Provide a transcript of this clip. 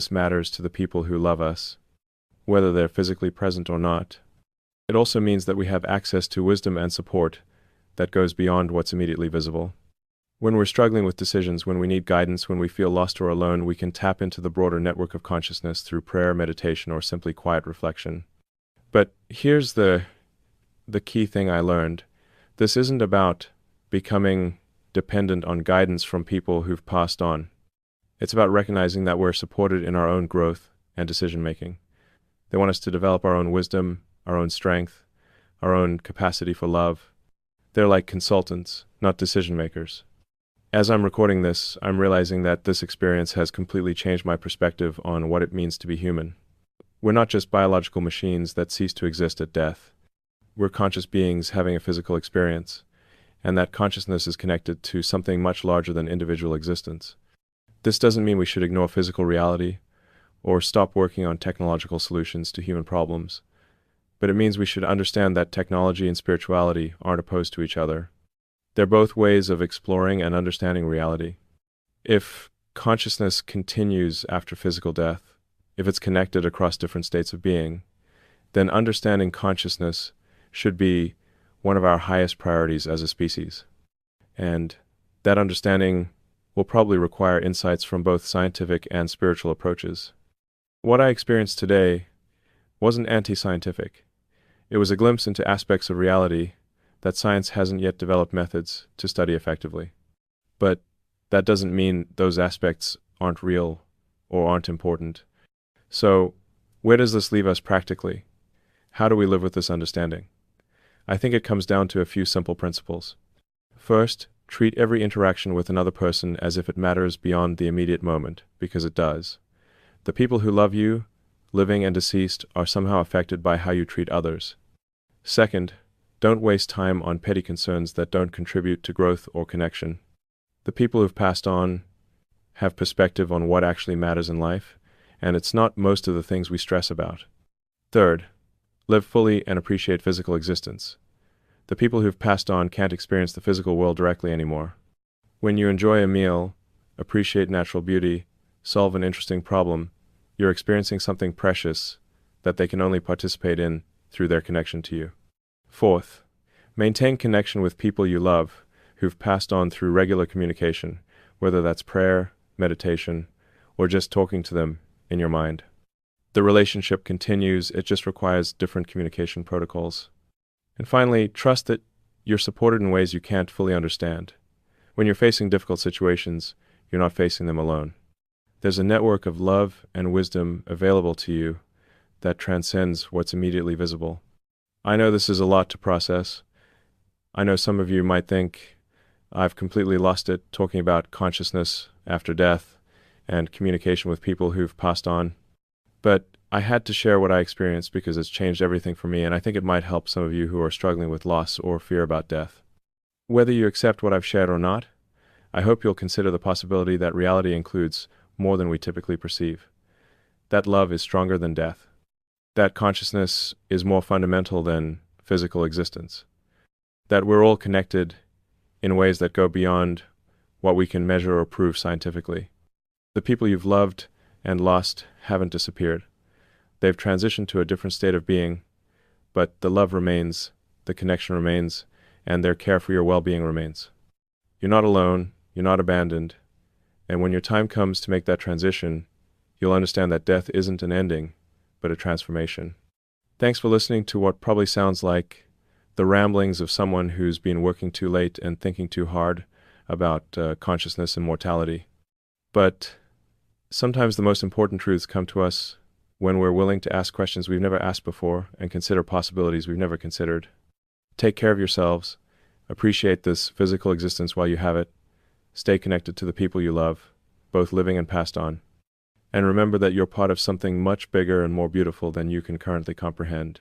This matters to the people who love us, whether they're physically present or not. It also means that we have access to wisdom and support that goes beyond what's immediately visible. When we're struggling with decisions, when we need guidance, when we feel lost or alone, we can tap into the broader network of consciousness through prayer, meditation, or simply quiet reflection. But here's the key thing I learned. This isn't about becoming dependent on guidance from people who've passed on. It's about recognizing that we're supported in our own growth and decision-making. They want us to develop our own wisdom, our own strength, our own capacity for love. They're like consultants, not decision-makers. As I'm recording this, I'm realizing that this experience has completely changed my perspective on what it means to be human. We're not just biological machines that cease to exist at death. We're conscious beings having a physical experience, and that consciousness is connected to something much larger than individual existence. This doesn't mean we should ignore physical reality or stop working on technological solutions to human problems, but it means we should understand that technology and spirituality aren't opposed to each other. They're both ways of exploring and understanding reality. If consciousness continues after physical death, if it's connected across different states of being, then understanding consciousness should be one of our highest priorities as a species. And that understanding will probably require insights from both scientific and spiritual approaches. What I experienced today wasn't anti-scientific. It was a glimpse into aspects of reality that science hasn't yet developed methods to study effectively. But that doesn't mean those aspects aren't real or aren't important. So, where does this leave us practically? How do we live with this understanding? I think it comes down to a few simple principles. First, treat every interaction with another person as if it matters beyond the immediate moment, because it does. The people who love you, living and deceased, are somehow affected by how you treat others. Second, don't waste time on petty concerns that don't contribute to growth or connection. The people who've passed on have perspective on what actually matters in life, and it's not most of the things we stress about. Third, live fully and appreciate physical existence. The people who've passed on can't experience the physical world directly anymore. When you enjoy a meal, appreciate natural beauty, solve an interesting problem, you're experiencing something precious that they can only participate in through their connection to you. Fourth, maintain connection with people you love who've passed on through regular communication, whether that's prayer, meditation, or just talking to them in your mind. The relationship continues, it just requires different communication protocols. And finally, trust that you're supported in ways you can't fully understand. When you're facing difficult situations, you're not facing them alone. There's a network of love and wisdom available to you that transcends what's immediately visible. I know this is a lot to process. I know some of you might think I've completely lost it talking about consciousness after death and communication with people who've passed on. But I had to share what I experienced because it's changed everything for me, and I think it might help some of you who are struggling with loss or fear about death. Whether you accept what I've shared or not, I hope you'll consider the possibility that reality includes more than we typically perceive. That love is stronger than death. That consciousness is more fundamental than physical existence. That we're all connected in ways that go beyond what we can measure or prove scientifically. The people you've loved and lost haven't disappeared. They've transitioned to a different state of being, but the love remains, the connection remains, and their care for your well-being remains. You're not alone, you're not abandoned, and when your time comes to make that transition, you'll understand that death isn't an ending, but a transformation. Thanks for listening to what probably sounds like the ramblings of someone who's been working too late and thinking too hard about consciousness and mortality. But sometimes the most important truths come to us when we're willing to ask questions we've never asked before and consider possibilities we've never considered. Take care of yourselves. Appreciate this physical existence while you have it. Stay connected to the people you love, both living and passed on. And remember that you're part of something much bigger and more beautiful than you can currently comprehend.